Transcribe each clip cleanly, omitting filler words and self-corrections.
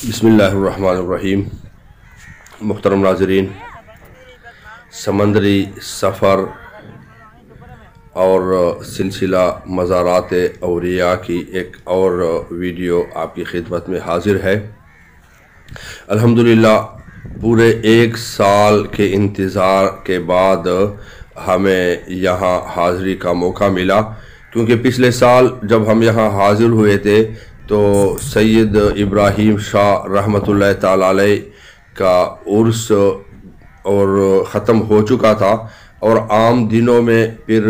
बिस्मिल्लाहिर्रहमानिर्रहीम। मुहतरम नाज़रीन, समंदरी सफ़र और सिलसिला मज़ारात औलिया की एक और वीडियो आपकी खिदमत में हाजिर है। अल्हम्दुलिल्लाह पूरे एक साल के इंतज़ार के बाद हमें यहाँ हाज़िरी का मौका मिला, क्योंकि पिछले साल जब हम यहाँ हाज़िर हुए थे तो सैयद इब्राहीम शाह रहमतुल्लाह ताला अलैह का उर्स और ख़त्म हो चुका था, और आम दिनों में फिर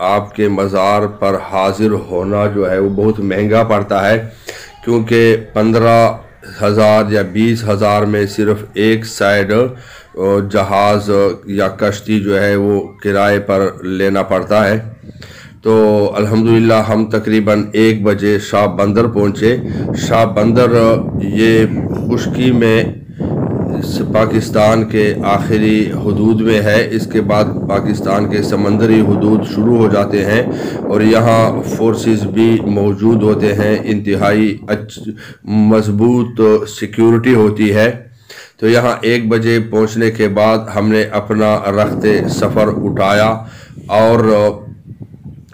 आपके मज़ार पर हाज़िर होना जो है वो बहुत महंगा पड़ता है, क्योंकि 15,000 या 20,000 में सिर्फ़ एक साइड जहाज़ या कश्ती जो है वो किराए पर लेना पड़ता है। तो अल्हम्दुलिल्लाह हम तकरीबन 1 बजे शाह बंदर पहुँचे। शाह बंदर ये खुश्की में पाकिस्तान के आखिरी हदूद में है। इसके बाद पाकिस्तान के समंदरी हदूद शुरू हो जाते हैं और यहाँ फोर्सेस भी मौजूद होते हैं। इंतहाई मजबूत सिक्योरिटी होती है। तो यहाँ 1 बजे पहुँचने के बाद हमने अपना रख्ते सफ़र उठाया, और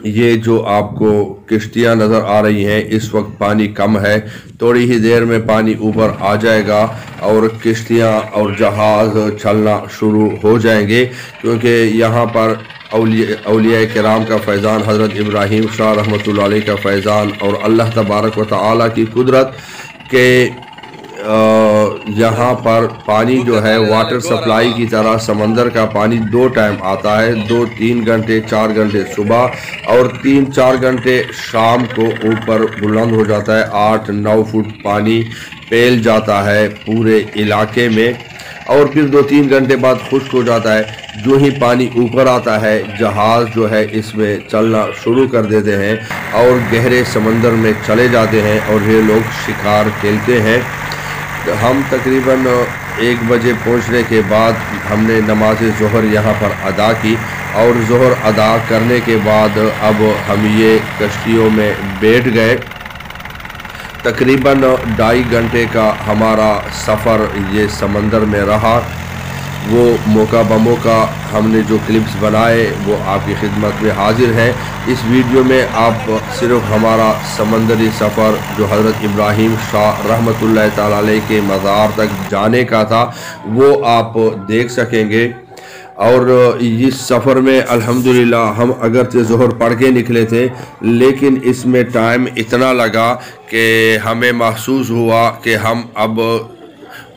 ये जो आपको किश्तियाँ नज़र आ रही हैं, इस वक्त पानी कम है, थोड़ी ही देर में पानी ऊपर आ जाएगा और किश्तियाँ और जहाज़ चलना शुरू हो जाएंगे, क्योंकि यहाँ पर औलिया किराम का फैज़ान, हज़रत इब्राहीम शाह रहमतुल्लाह अलैह का फैज़ान और अल्लाह तबारक व तआला की कुदरत के यहाँ पर पानी जो है वाटर सप्लाई की तरह समंदर का पानी 2 टाइम आता है, 2-3 घंटे 4 घंटे सुबह और 3-4 घंटे शाम को ऊपर बुलंद हो जाता है। 8-9 फुट पानी फैल जाता है पूरे इलाके में, और फिर 2-3 घंटे बाद खुश्क हो जाता है। जो ही पानी ऊपर आता है, जहाज़ जो है इसमें चलना शुरू कर देते हैं और गहरे समंदर में चले जाते हैं, और ये लोग शिकार खेलते हैं। हम तकरीबन 1 बजे पहुंचने के बाद हमने नमाज ज़ोहर यहाँ पर अदा की, और ज़ोहर अदा करने के बाद अब हम ये कश्तियों में बैठ गए। तकरीबन 2.5 घंटे का हमारा सफ़र ये समंदर में रहा। वो मौका बमौका हमने जो क्लिप्स बनाए वो आपकी खिदमत में हाजिर हैं। इस वीडियो में आप सिर्फ हमारा समंदरी सफ़र जो हज़रत इब्राहीम शाह रहमतुल्लाह ताला अलैह के मज़ार तक जाने का था वो आप देख सकेंगे। और इस सफ़र में अल्हम्दुलिल्लाह हम अगरचे ज़ोहर पढ़ के निकले थे, लेकिन इसमें टाइम इतना लगा कि हमें महसूस हुआ कि हम अब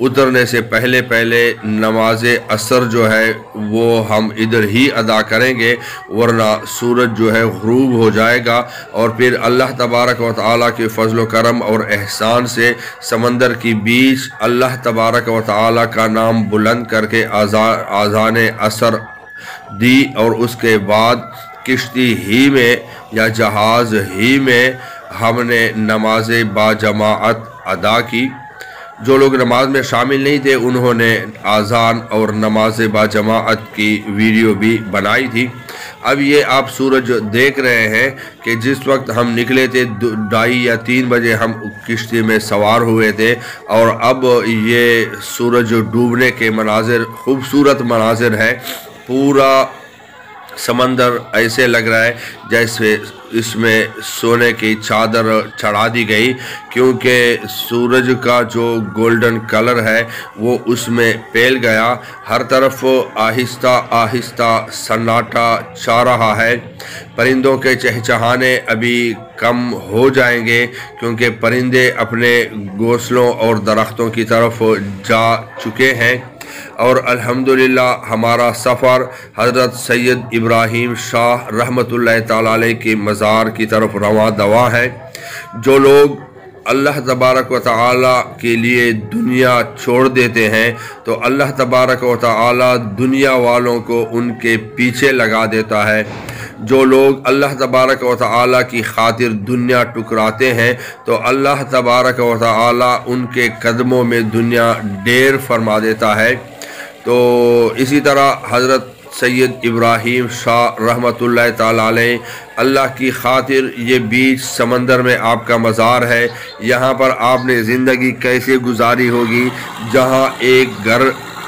उतरने से पहले नमाज असर जो है वो हम इधर ही अदा करेंगे, वरना सूरज जो है ग़ुरूब हो जाएगा। और फिर अल्लाह तबारक व तआला के फ़ज़्ल व करम और एहसान से समंदर की बीच अल्लाह तबारक व तआला का नाम बुलंद करके आज़ान असर दी, और उसके बाद किश्ती ही में या जहाज़ ही में हमने नमाज बाजमाअत अदा की। जो लोग नमाज में शामिल नहीं थे उन्होंने आज़ान और नमाज बाजमाअत की वीडियो भी बनाई थी। अब ये आप सूरज देख रहे हैं कि जिस वक्त हम निकले थे 2:30 या 3 बजे हम किश्ती में सवार हुए थे, और अब ये सूरज डूबने के मनाजिर, खूबसूरत मनाजिर है। पूरा समंदर ऐसे लग रहा है जैसे इसमें सोने की चादर चढ़ा दी गई, क्योंकि सूरज का जो गोल्डन कलर है वो उसमें फैल गया। हर तरफ आहिस्ता आहिस्ता सन्नाटा छा रहा है। परिंदों के चहचहाने अभी कम हो जाएंगे, क्योंकि परिंदे अपने घोंसलों और दरख्तों की तरफ जा चुके हैं। और अल्हम्दुलिल्लाह हमारा सफ़र हज़रत सैयद इब्राहीम शाह रहमतुल्लाह ताला अलैह के मज़ार की तरफ रवां दवा है। जो लोग अल्लाह तबारक व तआला के लिए दुनिया छोड़ देते हैं तो अल्लाह तबारक व तआला दुनिया वालों को उनके पीछे लगा देता है। जो लोग अल्लाह तबारक व तआला की खातिर दुनिया टुकराते हैं तो अल्लाह तबारक व तआला उनके कदमों में दुनिया ढेर फरमा देता है। तो इसी तरह हज़रत सैयद इब्राहीम शाह रहमतुल्लाह ताला अलैह, अल्लाह की खातिर ये बीच समंदर में आपका मज़ार है। यहाँ पर आपने ज़िंदगी कैसे गुजारी होगी जहाँ एक घर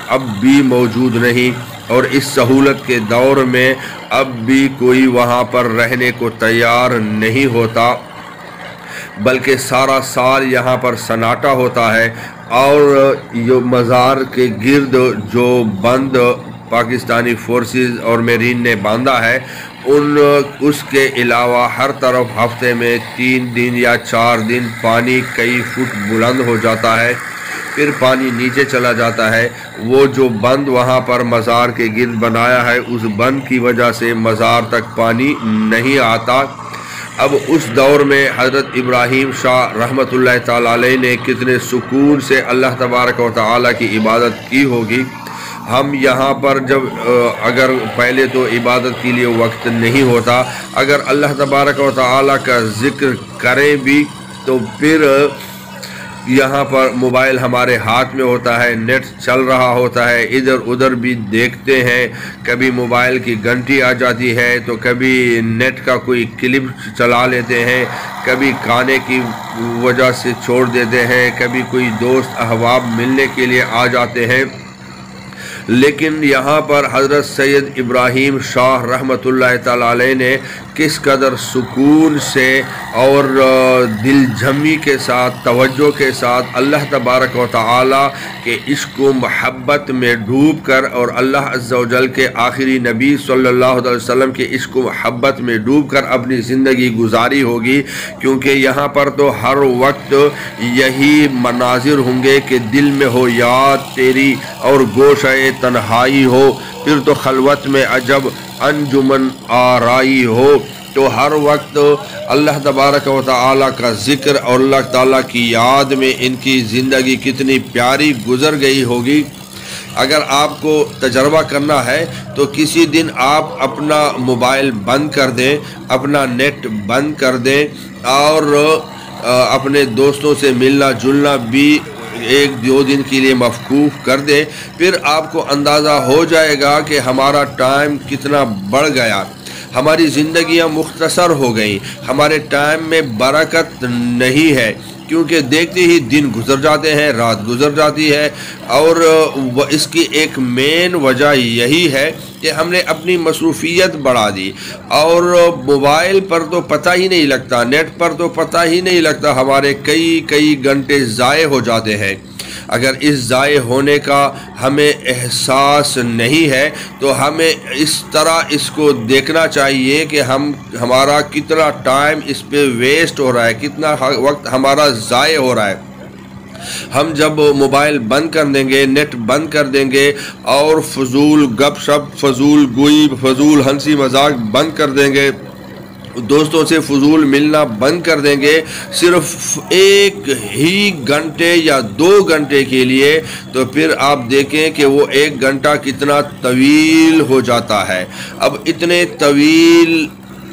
अब भी मौजूद नहीं, और इस सहूलत के दौर में अब भी कोई वहाँ पर रहने को तैयार नहीं होता, बल्कि सारा साल यहाँ पर सन्नाटा होता है। और ये मज़ार के गिर्द जो बंद पाकिस्तानी फोर्सेस और मेरीन ने बांधा है, उसके अलावा हर तरफ हफ्ते में 3 दिन या 4 दिन पानी कई फुट बुलंद हो जाता है, फिर पानी नीचे चला जाता है। वो जो बंद वहाँ पर मज़ार के गिर्द बनाया है, उस बंद की वजह से मज़ार तक पानी नहीं आता। अब उस दौर में हज़रत इब्राहीम शाह रहमतुल्लाह ताला अलैह ने कितने सुकून से अल्लाह तबारक व तआला की इबादत की होगी। हम यहाँ पर जब अगर पहले तो इबादत के लिए वक्त नहीं होता, अगर अल्लाह तबारक व तआला का ज़िक्र करें भी तो फिर यहाँ पर मोबाइल हमारे हाथ में होता है, नेट चल रहा होता है, इधर उधर भी देखते हैं। कभी मोबाइल की घंटी आ जाती है तो कभी नेट का कोई क्लिप चला लेते हैं, कभी खाने की वजह से छोड़ देते हैं, कभी कोई दोस्त अहबाब मिलने के लिए आ जाते हैं। लेकिन यहाँ पर हज़रत सैयद इब्राहीम शाह रहमतुल्लाह ताला अलैह ने किस कदर सुकून से और दिलजमी के साथ, तवज्जो के साथ अल्लाह तबारक व तआला के इश्क व महब्बत में डूब कर और अल्लाह अज़्ज़ा व जल के आखिरी नबी सल्लल्लाहु अलैहि वसल्लम के इश्क व महब्बत में डूब कर अपनी ज़िंदगी गुजारी होगी। क्योंकि यहाँ पर तो हर वक्त यही मनाजिर होंगे कि दिल में हो याद तेरी और गोशे तन्हाई हो, फिर तो खलवत में अजब अंजुमन आराई हो। तो हर वक्त अल्लाह तबारक व तआला का ज़िक्र और अल्लाह ताला की याद में इनकी ज़िंदगी कितनी प्यारी गुज़र गई होगी। अगर आपको तजर्बा करना है तो किसी दिन आप अपना मोबाइल बंद कर दें, अपना नेट बंद कर दें और अपने दोस्तों से मिलना जुलना भी 1-2 दिन के लिए मफकूफ़ कर दें, फिर आपको अंदाज़ा हो जाएगा कि हमारा टाइम कितना बढ़ गया, हमारी ज़िंदगियां मुख्तसर हो गई, हमारे टाइम में बरकत नहीं है। क्योंकि देखते ही दिन गुजर जाते हैं, रात गुजर जाती है। और इसकी एक मेन वजह यही है कि हमने अपनी मसरूफ़ियत बढ़ा दी और मोबाइल पर तो पता ही नहीं लगता, नेट पर तो पता ही नहीं लगता, हमारे कई घंटे ज़ाये हो जाते हैं। अगर इस ज़ाये होने का हमें एहसास नहीं है तो हमें इस तरह इसको देखना चाहिए कि हमारा कितना टाइम इस पे वेस्ट हो रहा है, कितना वक्त हमारा ज़ाये हो रहा है। हम जब मोबाइल बंद कर देंगे, नेट बंद कर देंगे और फजूल गपशप, फजूल गोई, फजूल हंसी मजाक बंद कर देंगे, दोस्तों से फजूल मिलना बंद कर देंगे सिर्फ 1 ही घंटे या 2 घंटे के लिए, तो फिर आप देखें कि वो 1 घंटा कितना तवील हो जाता है। अब इतने तवील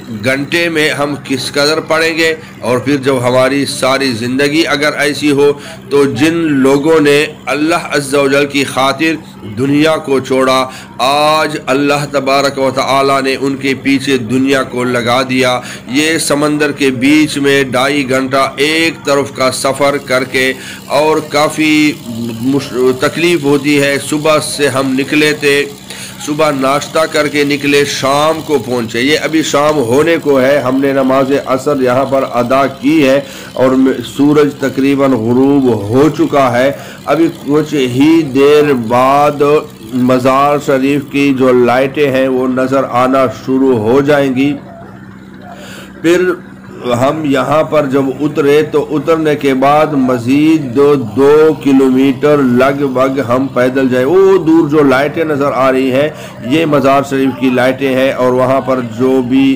घंटे में हम किस कदर पढ़ेंगे। और फिर जब हमारी सारी ज़िंदगी अगर ऐसी हो तो जिन लोगों ने अल्लाह अज़्ज़ा व जल की खातिर दुनिया को छोड़ा, आज अल्लाह तबारक व तआला ने उनके पीछे दुनिया को लगा दिया। ये समंदर के बीच में 2.5 घंटा एक तरफ का सफ़र करके, और काफ़ी तकलीफ़ होती है। सुबह से हम निकले थे, सुबह नाश्ता करके निकले, शाम को पहुँचे, ये अभी शाम होने को है। हमने नमाज असर यहाँ पर अदा की है और सूरज तकरीबन गुरूब हो चुका है। अभी कुछ ही देर बाद मज़ार शरीफ की जो लाइटें हैं वो नज़र आना शुरू हो जाएंगी। फिर हम यहाँ पर जब उतरे तो उतरने के बाद मज़ीद 2 किलोमीटर लगभग हम पैदल जाए। वो दूर जो लाइटें नज़र आ रही हैं ये मज़ार शरीफ की लाइटें हैं और वहाँ पर जो भी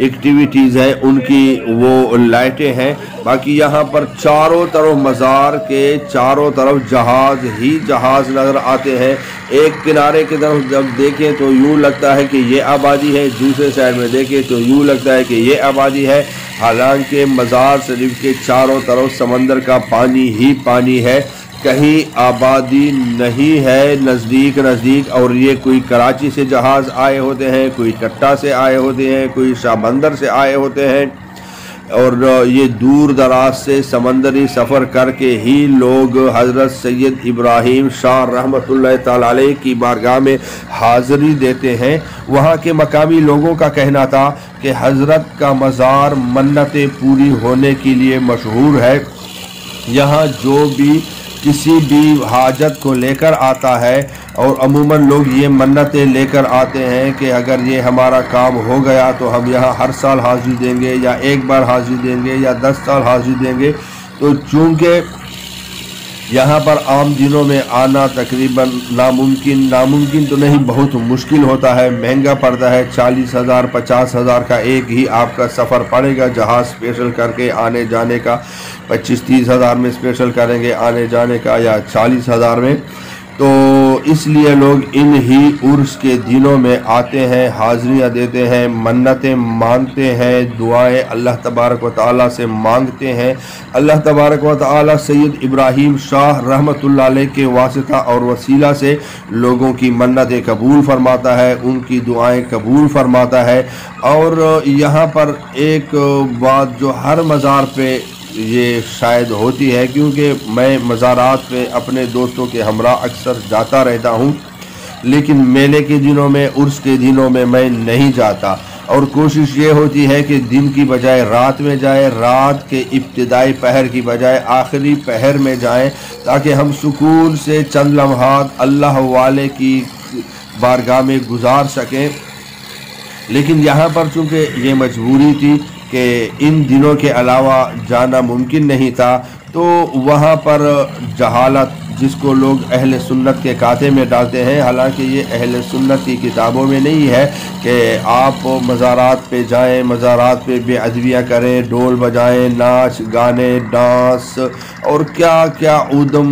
एक्टिविटीज़ हैं उनकी वो लाइटें हैं। बाकी यहाँ पर चारों तरफ मज़ार के चारों तरफ जहाज़ ही जहाज़ नज़र आते हैं। एक किनारे की तरफ जब देखें तो यूँ लगता है कि ये आबादी है, दूसरे साइड में देखें तो यूँ लगता है कि ये आबादी है। हालांकि मज़ार शरीफ के चारों तरफ समंदर का पानी ही पानी है। کہیں آبادی نہیں ہے نزدیک اور یہ کوئی کراچی سے جہاز آئے ہوتے ہیں، کوئی کٹا سے آئے ہوتے ہیں، کوئی شاہ بندر سے آئے ہوتے ہیں، اور یہ دور دراز سے سمندری سفر کر کے ہی لوگ حضرت سید ابراہیم شاہ رحمۃ اللہ تعالی علیہ کی بارگاہ میں حاضری دیتے ہیں۔ وہاں کے مقامی لوگوں کا کہنا تھا کہ حضرت کا مزار منتیں پوری ہونے کے لیے مشہور ہے۔ یہاں جو بھی کسی بھی حاجت کو لے کر آتا ہے، اور عموماً لوگ یہ منتیں لے کر آتے ہیں کہ اگر یہ ہمارا کام ہو گیا تو ہم یہاں ہر سال حاضری دیں گے، یا ایک بار حاضری دیں گے، یا 10 سال حاضری دیں گے۔ تو چونکہ یہاں پر عام دنوں میں آنا تقریباً ناممکن تو نہیں، بہت مشکل ہوتا ہے، مہنگا پڑتا ہے، 40,000 50,000 کا ایک ہی آپ کا سفر پڑے گا جہاز اسپیشل کر کے آنے جانے کا، 25-30 ہزار میں اسپیشل کریں گے آنے جانے کا، یا 40,000 میں۔ تو اس لیے لوگ ان ہی عرس کے دنوں میں آتے ہیں، حاضریاں دیتے ہیں، منتیں مانتے ہیں، دعائیں اللہ تبارک و تعالیٰ سے مانگتے ہیں۔ اللہ تبارک و تعالیٰ سید ابراہیم شاہ رحمۃ اللہ علیہ کے واسطہ اور وسیلہ سے لوگوں کی منتیں قبول فرماتا ہے، ان کی دعائیں قبول فرماتا ہے۔ اور یہاں پر ایک بات جو ہر مزار پہ یہ شاید ہوتی ہے، کیونکہ میں مزارات پہ اپنے دوستوں کے ہمراہ اکثر جاتا رہتا ہوں، لیکن میلے کے دنوں میں، عرس کے دنوں میں میں نہیں جاتا، اور کوشش یہ ہوتی ہے کہ دن کی بجائے رات میں جائے، رات کے ابتدائی پہر کی بجائے آخری پہر میں جائیں، تاکہ ہم سکون سے چند لمحات اللہ والے کی بارگاہ میں گزار سکیں۔ لیکن یہاں پر چونکہ یہ مجبوری تھی کہ ان دنوں کے علاوہ جانا ممکن نہیں تھا، تو وہاں پر جہالت جس کو لوگ اہل سنت کے کھاتے میں ڈالتے ہیں، حالانکہ یہ اہل سنت کی کتابوں میں نہیں ہے کہ آپ مزارات پہ جائیں، مزارات پہ بے ادبیاں کریں، ڈول بجائیں، ناچ گانے ڈانس اور کیا کیا اودم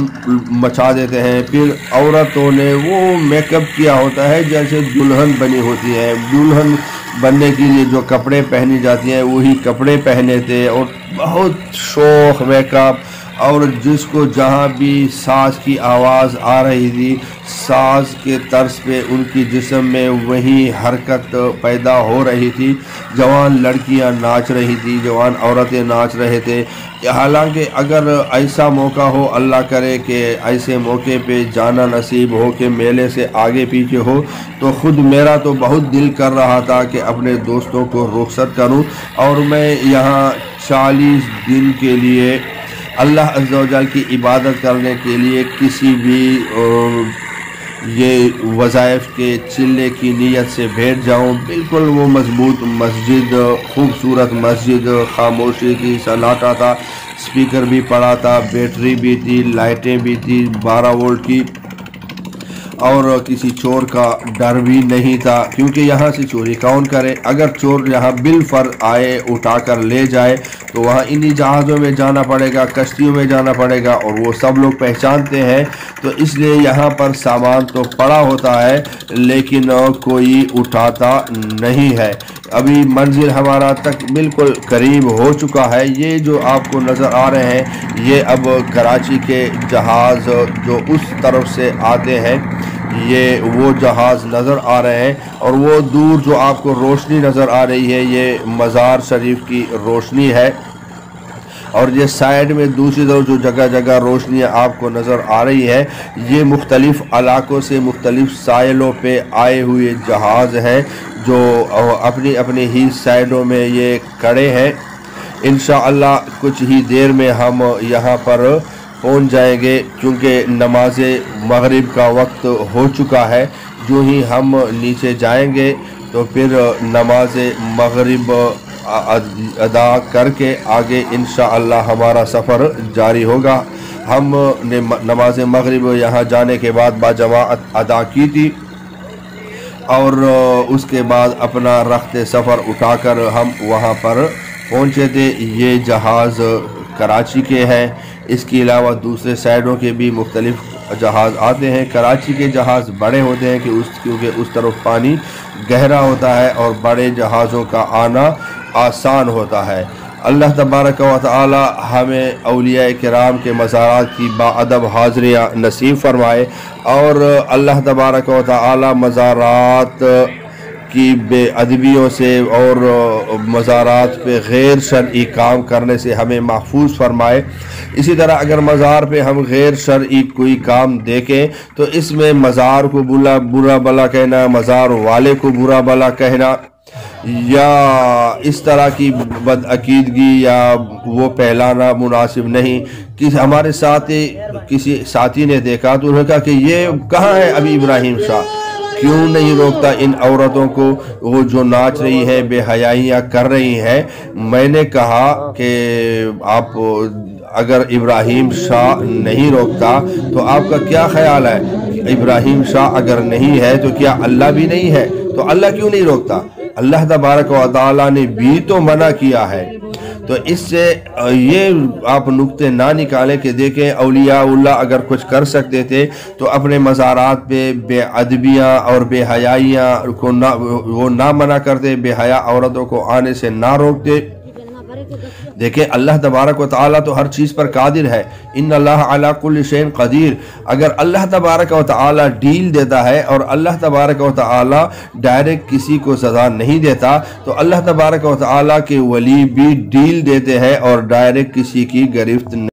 مچا دیتے ہیں۔ پھر عورتوں نے وہ میک اپ کیا ہوتا ہے جیسے دلہن بنی ہوتی ہے، دلہن بننے کے لیے جو کپڑے پہنی جاتی ہیں وہی کپڑے پہنے تھے، اور بہت شوق میک اپ، اور جس کو جہاں بھی ساز کی آواز آ رہی تھی، ساز کے طرز پہ ان کی جسم میں وہی حرکت پیدا ہو رہی تھی، جوان لڑکیاں ناچ رہی تھی، جوان عورتیں ناچ رہے تھے۔ حالانکہ اگر ایسا موقع ہو، اللہ کرے کہ ایسے موقع پہ جانا نصیب ہو کہ میلے سے آگے پیچھے ہو، تو خود میرا تو بہت دل کر رہا تھا کہ اپنے دوستوں کو رخصت کروں، اور میں یہاں 40 دن کے لیے اللہ عز و جل کی عبادت کرنے کے لیے کسی بھی یہ وظائف کے چلے کی نیت سے بیٹھ جاؤں۔ بالکل وہ مضبوط مسجد، خوبصورت مسجد، خاموشی تھی، سناٹا تھا، اسپیکر بھی پڑا تھا، بیٹری بھی تھی، لائٹیں بھی تھی 12 وولٹ کی، اور کسی چور کا ڈر بھی نہیں تھا، کیونکہ یہاں سے چوری کون کرے؟ اگر چور یہاں بالفرض آئے اٹھا کر لے جائے تو وہاں انہی جہازوں میں جانا پڑے گا، کشتیوں میں جانا پڑے گا، اور وہ سب لوگ پہچانتے ہیں۔ تو اس لیے یہاں پر سامان تو پڑا ہوتا ہے لیکن کوئی اٹھاتا نہیں ہے۔ ابھی منزل ہمارا تک بالکل قریب ہو چکا ہے۔ یہ جو آپ کو نظر آ رہے ہیں یہ اب کراچی کے جہاز جو اس طرف سے آتے ہیں، یہ وہ جہاز نظر آ رہے ہیں، اور وہ دور جو آپ کو روشنی نظر آ رہی ہے یہ مزار شریف کی روشنی ہے، اور یہ سائیڈ میں دوسری طرف جو جگہ جگہ روشنیاں آپ کو نظر آ رہی ہے یہ مختلف علاقوں سے مختلف ساحلوں پہ آئے ہوئے جہاز ہیں جو اپنی اپنی ہی سائیڈوں میں یہ کھڑے ہیں۔ انشاءاللہ کچھ ہی دیر میں ہم یہاں پر پہنچ جائیں گے، کیونکہ نماز مغرب کا وقت ہو چکا ہے۔ جو ہی ہم نیچے جائیں گے تو پھر نماز مغرب ادا کر کے آگے انشاءاللہ ہمارا سفر جاری ہوگا۔ ہم نے نماز مغرب یہاں جانے کے بعد باجماعت ادا کی تھی، اور اس کے بعد اپنا رخت سفر اٹھا کر ہم وہاں پر پہنچے تھے۔ یہ جہاز کراچی کے ہیں، اس کے علاوہ دوسرے سائیڈوں کے بھی مختلف جہاز آتے ہیں۔ کراچی کے جہاز بڑے ہوتے ہیں کیونکہ اس طرف پانی گہرا ہوتا ہے اور بڑے جہازوں کا آنا آسان ہوتا ہے۔ اللہ تبارک و تعالی ہمیں اولیاء کرام کے مزارات کی باادب حاضریاں نصیب فرمائے، اور اللہ تبارک و تعالی مزارات کی بے ادبیوں سے اور مزارات پہ غیر شرعی کام کرنے سے ہمیں محفوظ فرمائے۔ اسی طرح اگر مزار پہ ہم غیر شرعی کوئی کام دیکھیں تو اس میں مزار کو برا بلا کہنا، مزار والے کو برا بلا کہنا، یا اس طرح کی بدعقیدگی یا وہ پھیلانا مناسب نہیں۔ ہمارے ساتھ کسی ساتھی نے دیکھا تو انہوں نے کہا کہ یہ کہاں ہے ابھی ابراہیم شاہ، کیوں نہیں روکتا ان عورتوں کو، وہ جو ناچ رہی ہے، بے حیائیاں کر رہی ہیں۔ میں نے کہا کہ آپ اگر ابراہیم شاہ نہیں روکتا تو آپ کا کیا خیال ہے؟ ابراہیم شاہ اگر نہیں ہے تو کیا اللہ بھی نہیں ہے؟ تو اللہ کیوں نہیں روکتا؟ اللہ تبارک و تعالیٰ نے بھی تو منع کیا ہے۔ تو اس سے یہ آپ نقطے نہ نکالیں کہ دیکھیں اولیاء اللہ اگر کچھ کر سکتے تھے تو اپنے مزارات پہ بے ادبیاں اور بے حیائیاں کو وہ نہ منع کرتے، بے حیا عورتوں کو آنے سے نہ روکتے۔ دیکھیں اللہ تبارک و تعالیٰ تو ہر چیز پر قادر ہے، ان اللہ علی کل شیء قدیر۔ اگر اللہ تبارک و تعالیٰ ڈیل دیتا ہے اور اللہ تبارک و تعالیٰ ڈائریکٹ کسی کو سزا نہیں دیتا تو اللہ تبارک و تعالیٰ کے ولی بھی ڈیل دیتے ہیں اور ڈائریکٹ کسی کی گرفت نہیں